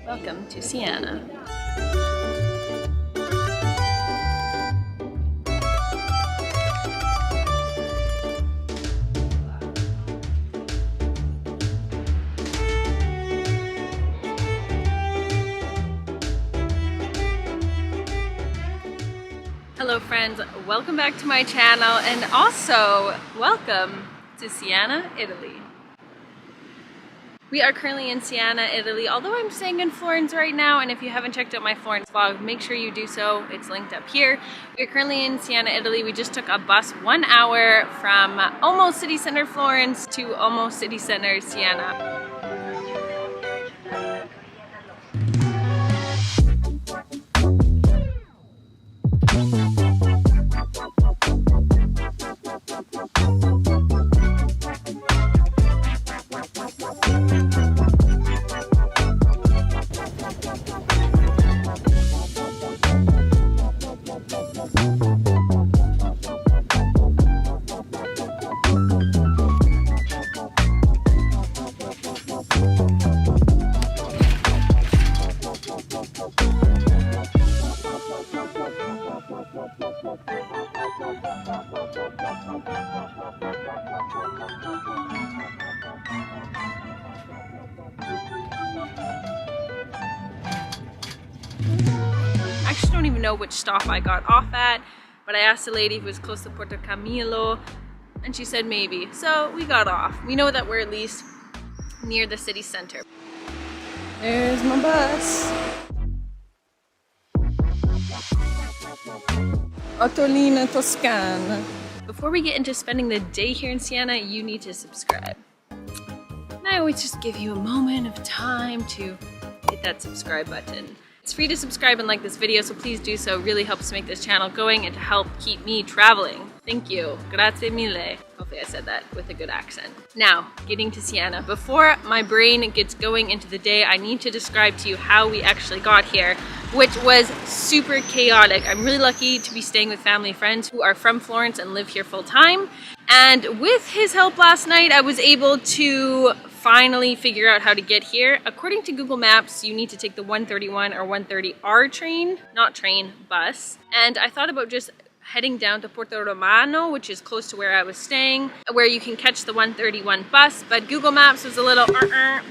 Welcome to Siena. Hello friends, welcome back to my channel and also welcome to Siena, Italy. We are currently in Siena, Italy, although I'm staying in Florence right now, and if you haven't checked out my Florence vlog, make sure you do so. It's linked up here. We're currently in Siena, Italy. We just took a bus 1 hour from almost city center Florence to almost city center Siena. I actually don't even know which stop I got off at, but I asked the lady if it was close to Porto Camillo, and she said maybe. So we got off. We know that we're at least near the city center. There's my bus. Ottolina Toscana. Before we get into spending the day here in Siena, you need to subscribe. And I always just give you a moment of time to hit that subscribe button. It's free to subscribe and like this video, so please do so. It really helps to make this channel going and to help keep me traveling. Thank you. Grazie mille. Hopefully I said that with a good accent. Now, getting to Siena. Before my brain gets going into the day, I need to describe to you how we actually got here, which was super chaotic. I'm really lucky to be staying with family and friends who are from Florence and live here full time. And with his help last night, I was able to finally figure out how to get here. According to Google Maps, you need to take the 131 or 130R train, not train, bus. And I thought about just heading down to Porto Romano, which is close to where I was staying, where you can catch the 131 bus, but Google Maps was a little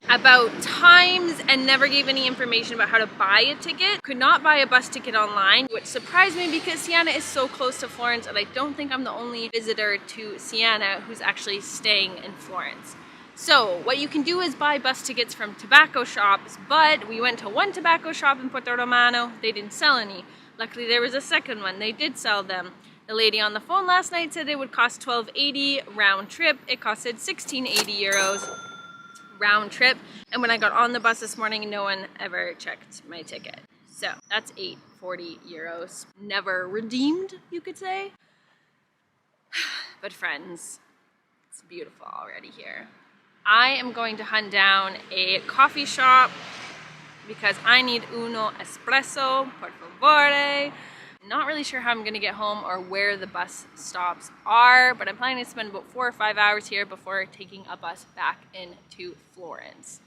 about times and never gave any information about how to buy a ticket. Could not buy a bus ticket online, which surprised me because Siena is so close to Florence, and I don't think I'm the only visitor to Siena who's actually staying in Florence. So what you can do is buy bus tickets from tobacco shops, but we went to one tobacco shop in Porto Romano. They didn't sell any. Luckily there was a second one. They did sell them. The lady on the phone last night said it would cost $12.80 round trip. It costed €16.80 round trip. And when I got on the bus this morning, no one ever checked my ticket. So that's €8.40. Never redeemed, you could say. But friends, it's beautiful already here. I am going to hunt down a coffee shop because I need uno espresso, por favore. Not really sure how I'm gonna get home or where the bus stops are, but I'm planning to spend about 4 or 5 hours here before taking a bus back into Florence.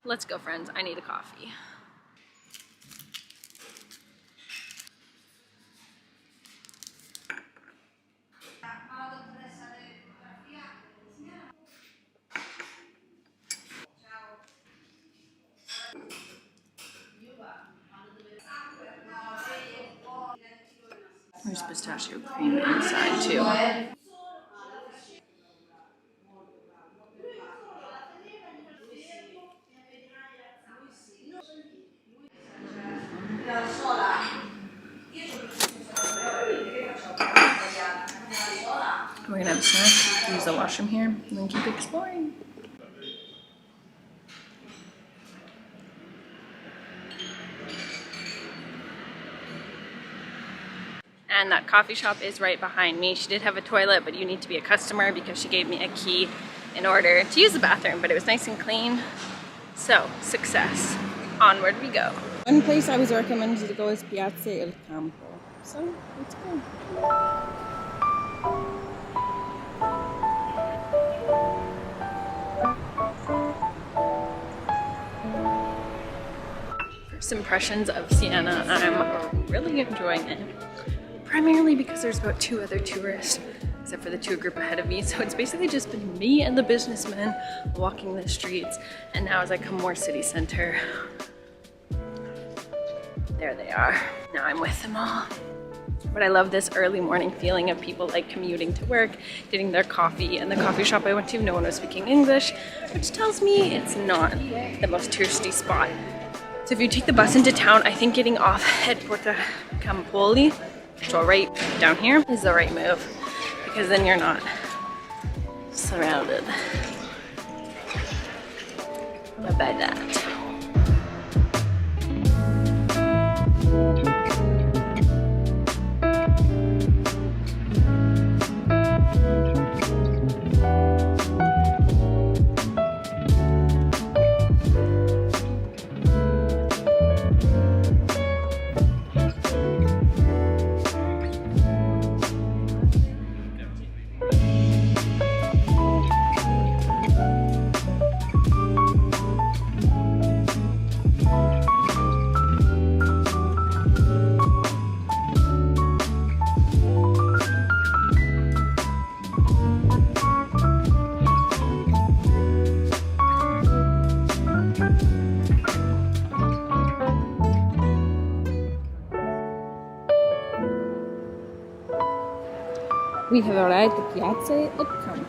Let's go, friends. I need a coffee. There's pistachio cream inside too. We're gonna have a snack, use the washroom here, and then keep exploring. And that coffee shop is right behind me. She did have a toilet, but you need to be a customer because she gave me a key in order to use the bathroom, but it was nice and clean. So, success. Onward we go. One place I was recommended to go is Piazza Il Campo. So, let's go. First impressions of Siena, I'm really enjoying it. Primarily because there's about 2 other tourists, except for the tour group ahead of me. So it's basically just been me and the businessmen walking the streets. And now as I come more city center, there they are. Now I'm with them all. But I love this early morning feeling of people like commuting to work, getting their coffee. And the coffee shop I went to, no one was speaking English, which tells me it's not the most touristy spot. So if you take the bus into town, I think getting off at Porta Campoli, so right down here, is the right move, because then you're not surrounded by that. We have arrived at Piazza at Campo.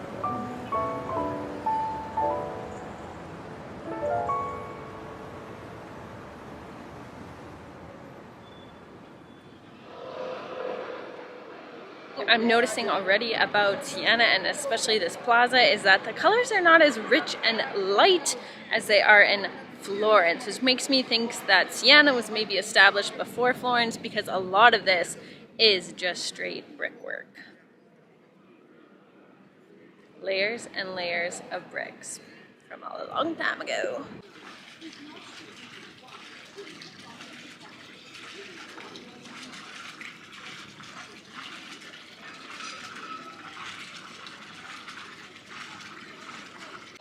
I'm noticing already about Siena, and especially this plaza, is that the colors are not as rich and light as they are in Florence, which makes me think that Siena was maybe established before Florence, because a lot of this is just straight brickwork. Layers and layers of bricks from a long time ago.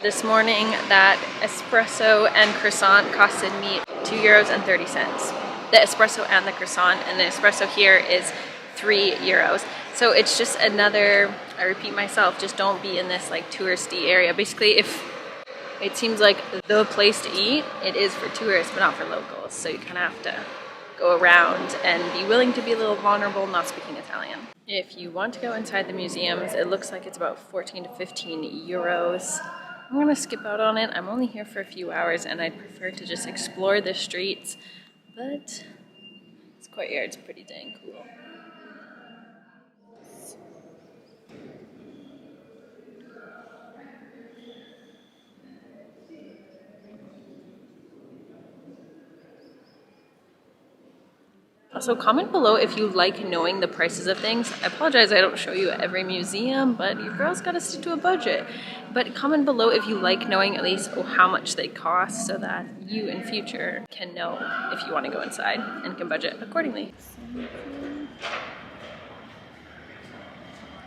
This morning, that espresso and croissant costed me €2.30. The espresso and the croissant, and the espresso here is €3. So it's just another, I repeat myself, just don't be in this like touristy area. Basically, if it seems like the place to eat, it is for tourists, but not for locals. So you kind of have to go around and be willing to be a little vulnerable, not speaking Italian. If you want to go inside the museums, it looks like it's about 14 to 15 euros. I'm gonna skip out on it. I'm only here for a few hours and I'd prefer to just explore the streets, but this courtyard's pretty dang cool. Also, comment below if you like knowing the prices of things. I apologize I don't show you every museum, but your girl's gotta stick to a budget. But comment below if you like knowing at least how much they cost, so that you in future can know if you want to go inside and can budget accordingly.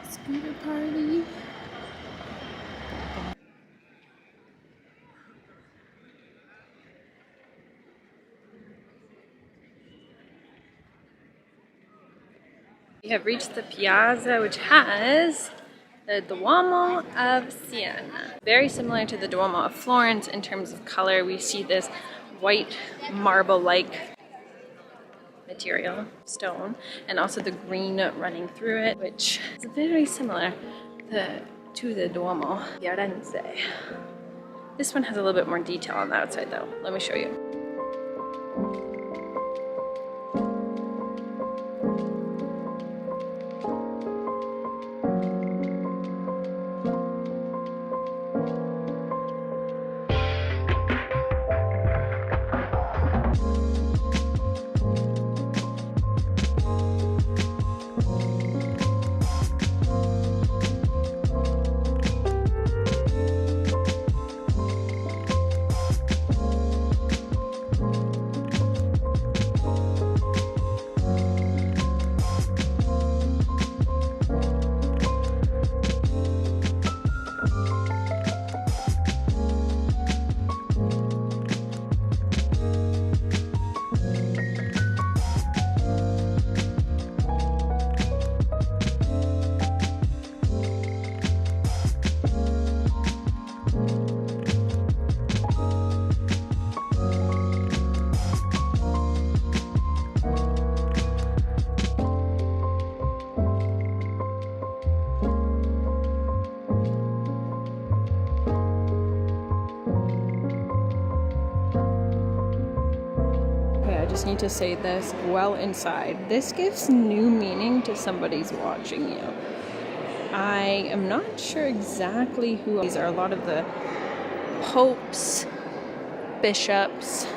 Scooter party. We have reached the piazza, which has the Duomo of Siena. Very similar to the Duomo of Florence in terms of color. We see this white marble-like material, stone, and also the green running through it, which is very similar to the Duomo di Firenze. This one has a little bit more detail on the outside though. Let me show you. just need to say this well inside. This gives new meaning to somebody's watching you. I am not sure exactly who these are. A lot of the popes, bishops,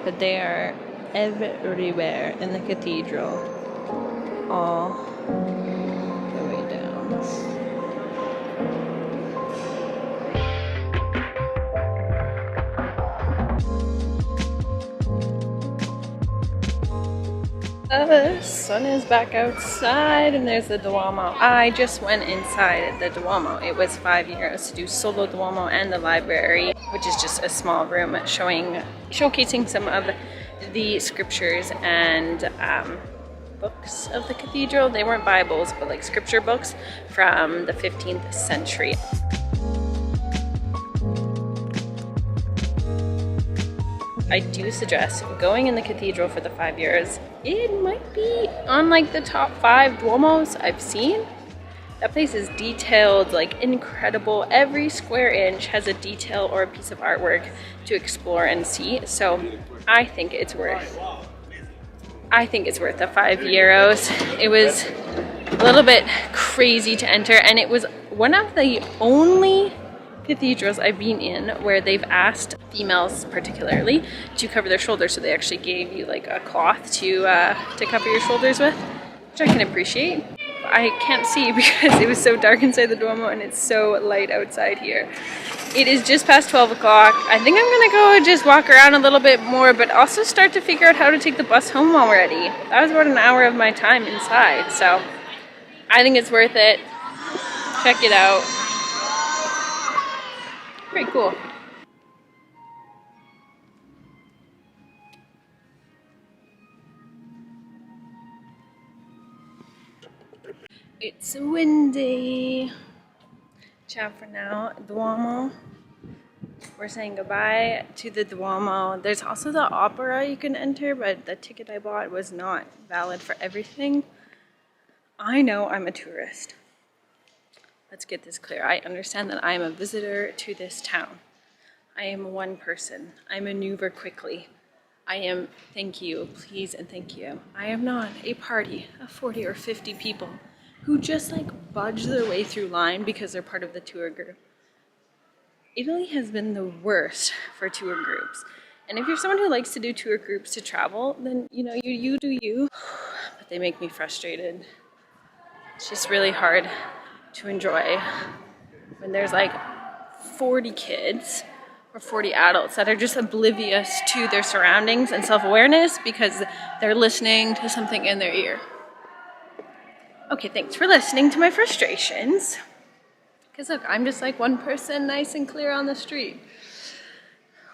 but they are everywhere in the cathedral, all the way down. The sun is back outside and there's the Duomo. I just went inside the Duomo. It was €5 to do solo Duomo and the library, which is just a small room showcasing some of the scriptures and books of the cathedral. They weren't Bibles, but like scripture books from the 15th century. I do suggest going in the cathedral for the €5. It might be on like the top 5 Duomos I've seen. That place is detailed, like incredible. Every square inch has a detail or a piece of artwork to explore and see. So I think it's worth the €5. It was a little bit crazy to enter, and it was one of the only cathedrals I've been in where they've asked females particularly to cover their shoulders, so they actually gave you like a cloth to cover your shoulders with, which I can appreciate. I can't see because it was so dark inside the Duomo and it's so light outside here. It is just past 12 o'clock. I think I'm gonna go and just walk around a little bit more, but also start to figure out how to take the bus home already. That was about an hour of my time inside, so I think it's worth it. Check it out. Pretty cool. It's windy. Ciao for now, Duomo. We're saying goodbye to the Duomo. There's also the opera you can enter, but the ticket I bought was not valid for everything. I know I'm a tourist. Let's get this clear. I understand that I am a visitor to this town. I am one person. I maneuver quickly. I am, thank you, please and thank you. I am not a party of 40 or 50 people who just like budge their way through line because they're part of the tour group. Italy has been the worst for tour groups. And if you're someone who likes to do tour groups to travel, then you know, you do you. But they make me frustrated. It's just really hard to enjoy when there's like 40 kids or 40 adults that are just oblivious to their surroundings and self-awareness because they're listening to something in their ear. Okay, thanks for listening to my frustrations. Because look, I'm just like one person nice and clear on the street.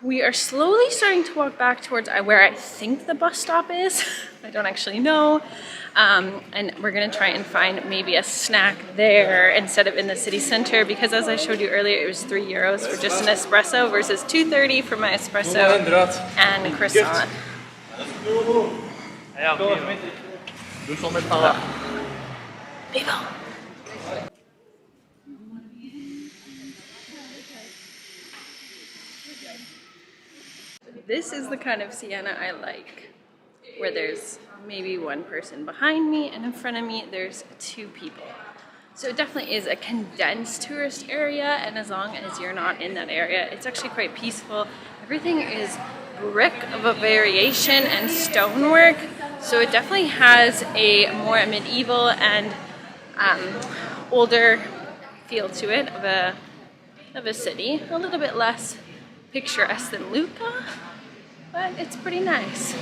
We are slowly starting to walk back towards where I think the bus stop is. I don't actually know. And we're gonna try and find maybe a snack there instead of in the city center, because as I showed you earlier, it was €3 for just an espresso versus $2.30 for my espresso and croissant. This is the kind of Siena I like, where there's maybe one person behind me and in front of me there's 2 people. So it definitely is a condensed tourist area, and as long as you're not in that area, it's actually quite peaceful. Everything is brick of a variation and stonework, so it definitely has a more medieval and older feel to it of a city. A little bit less picturesque than Lucca, but it's pretty nice.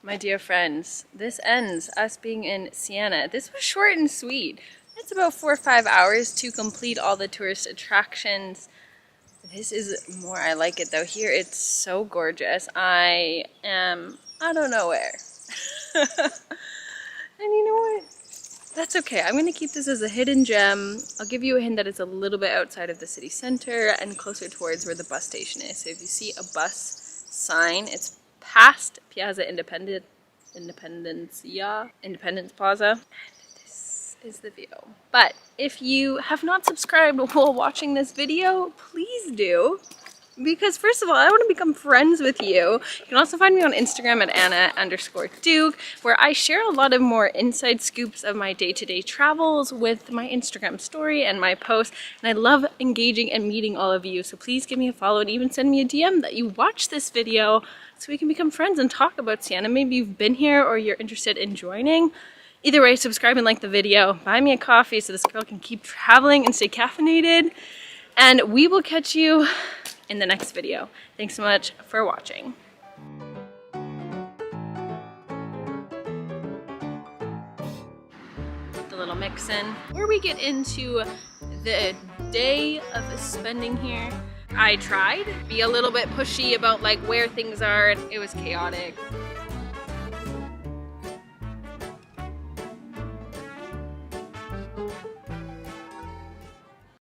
My dear friends, this ends us being in Siena. This was short and sweet. It's about 4 or 5 hours to complete all the tourist attractions. This is more, I like it though. Here it's so gorgeous. I am out of nowhere. And you know what? That's okay. I'm gonna keep this as a hidden gem. I'll give you a hint that it's a little bit outside of the city center and closer towards where the bus station is. So if you see a bus sign, it's past Piazza Independence Plaza. Is the view. But if you have not subscribed while watching this video, please do. Because first of all, I want to become friends with you. You can also find me on Instagram at Anna_Duke, where I share a lot of more inside scoops of my day-to-day travels with my Instagram story and my posts. And I love engaging and meeting all of you. So please give me a follow and even send me a DM that you watch this video so we can become friends and talk about Siena. Maybe you've been here or you're interested in joining. Either way, subscribe and like the video, buy me a coffee so this girl can keep traveling and stay caffeinated, and we will catch you in the next video. Thanks so much for watching. The little mix in. Before we get into the day of spending here, I tried to be a little bit pushy about like where things are, and it was chaotic.